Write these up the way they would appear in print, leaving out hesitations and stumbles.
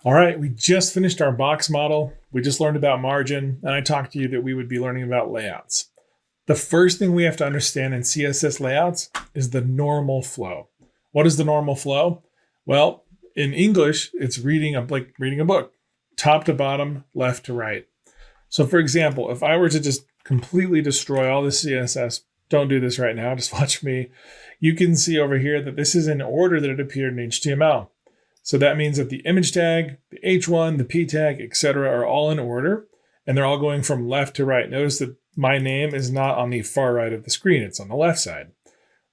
All right, we just finished our box model. We just learned about margin, and I talked to you that we would be learning about layouts. The first thing we have to understand in CSS layouts is the normal flow. What is the normal flow? Well, in English, it's like reading a book, top to bottom, left to right. So for example, if I were to just completely destroy all the CSS, don't do this right now, just watch me. You can see over here that this is in order that it appeared in HTML. So that means that the image tag, the H1, the P tag, etc. are all in order, and they're all going from left to right. Notice that my name is not on the far right of the screen, it's on the left side.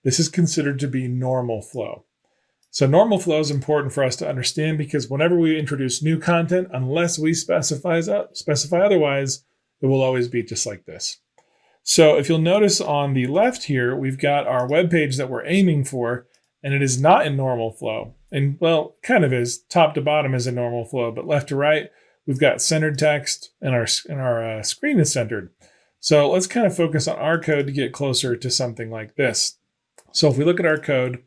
This is considered to be normal flow. So normal flow is important for us to understand because whenever we introduce new content, unless we specify otherwise, it will always be just like this. So if you'll notice on the left here, we've got our web page that we're aiming for, and it is not in normal flow. And well, kind of is. Top to bottom is a normal flow, but left to right, we've got centered text, and our screen is centered. So let's kind of focus on our code to get closer to something like this. So if we look at our code,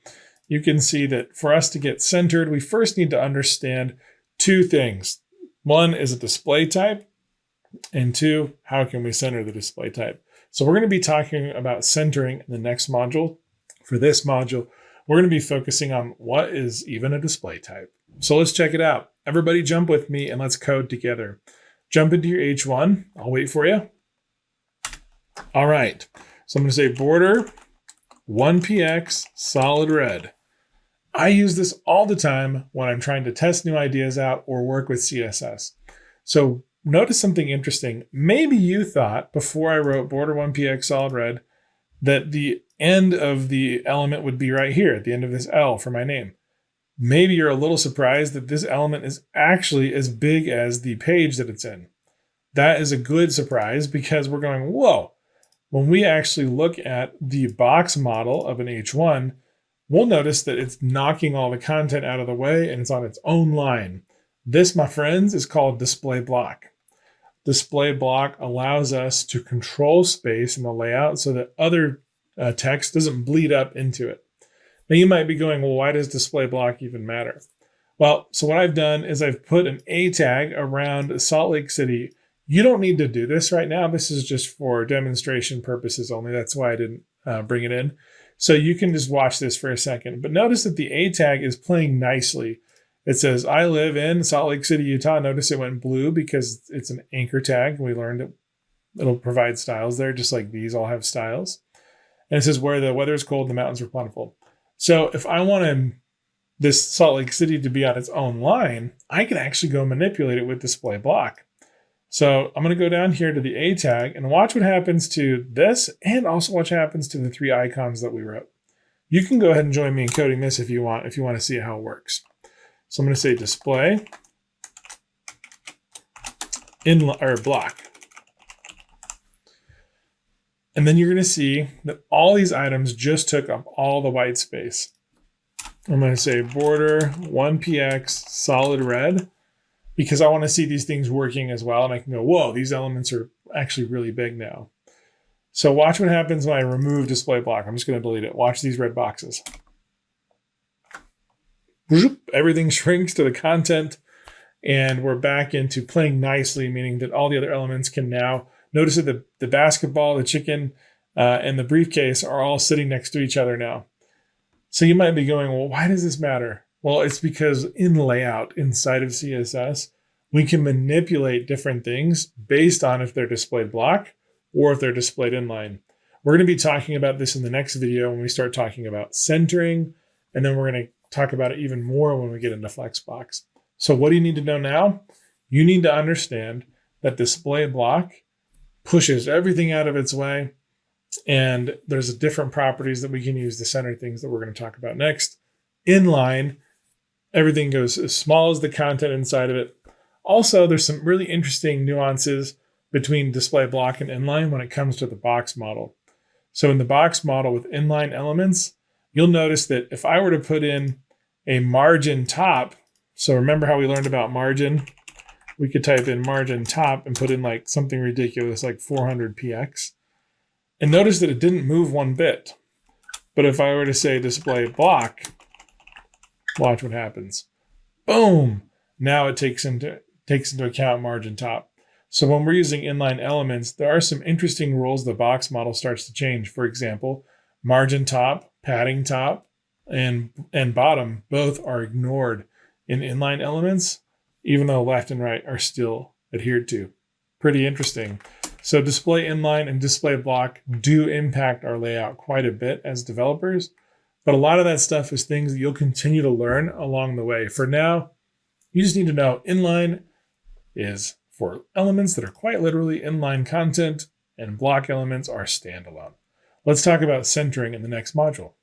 you can see that for us to get centered, we first need to understand two things. One is a display type, and two, how can we center the display type? So we're going to be talking about centering in the next module. For this module, we're going to be focusing on what is even a display type. So let's check it out. Everybody jump with me and let's code together. Jump into your H1. I'll wait for you. All right. So I'm going to say border 1px solid red. I use this all the time when I'm trying to test new ideas out or work with CSS. So notice something interesting. Maybe you thought before I wrote border 1px solid red that the end of the element would be right here at the end of this L for my name. Maybe you're a little surprised that this element is actually as big as the page that it's in. That is a good surprise because we're going, whoa. When we actually look at the box model of an H1, we'll notice that it's knocking all the content out of the way and it's on its own line. This, my friends, is called display block. Display block allows us to control space in the layout so that other text doesn't bleed up into it. Now you might be going, well, why does display block even matter? Well, so what I've done is I've put an A tag around Salt Lake City. You don't need to do this right now. This is just for demonstration purposes only. That's why I didn't bring it in. So you can just watch this for a second. But notice that the A tag is playing nicely. It says, I live in Salt Lake City, Utah. Notice it went blue because it's an anchor tag. We learned that it'll provide styles there, just like these all have styles. And it says where the weather is cold and the mountains are plentiful. So if I wanted this Salt Lake City to be on its own line, I can actually go manipulate it with display block. So I'm going to go down here to the A tag and watch what happens to this and also watch what happens to the three icons that we wrote. You can go ahead and join me in coding this if you want to see how it works. So I'm going to say display block. And then you're going to see that all these items just took up all the white space. I'm going to say border 1px solid red because I want to see these things working as well. And I can go, whoa, these elements are actually really big now. So watch what happens when I remove display block. I'm just going to delete it. Watch these red boxes. Everything shrinks to the content and we're back into playing nicely, meaning that all the other elements can now notice that the basketball, the chicken, and the briefcase are all sitting next to each other now. So you might be going, well, why does this matter? Well, it's because in layout inside of CSS, we can manipulate different things based on if they're displayed block or if they're displayed inline. We're going to be talking about this in the next video when we start talking about centering, and then we're going to talk about it even more when we get into Flexbox. So what do you need to know now? You need to understand that display block pushes everything out of its way, and there's different properties that we can use to center things that we're going to talk about next. Inline, everything goes as small as the content inside of it. Also, there's some really interesting nuances between display block and inline when it comes to the box model. So in the box model with inline elements, you'll notice that if I were to put in a margin top, so remember how we learned about margin? We could type in margin top and put in like something ridiculous like 400px. And notice that it didn't move one bit. But if I were to say display block, watch what happens. Boom! Now it takes into account margin top. So when we're using inline elements, there are some interesting rules the box model starts to change. For example, margin top, padding top, and bottom both are ignored in inline elements, even though left and right are still adhered to. Pretty interesting. So display inline and display block do impact our layout quite a bit as developers, but a lot of that stuff is things that you'll continue to learn along the way. For now, you just need to know inline is for elements that are quite literally inline content, and block elements are standalone. Let's talk about centering in the next module.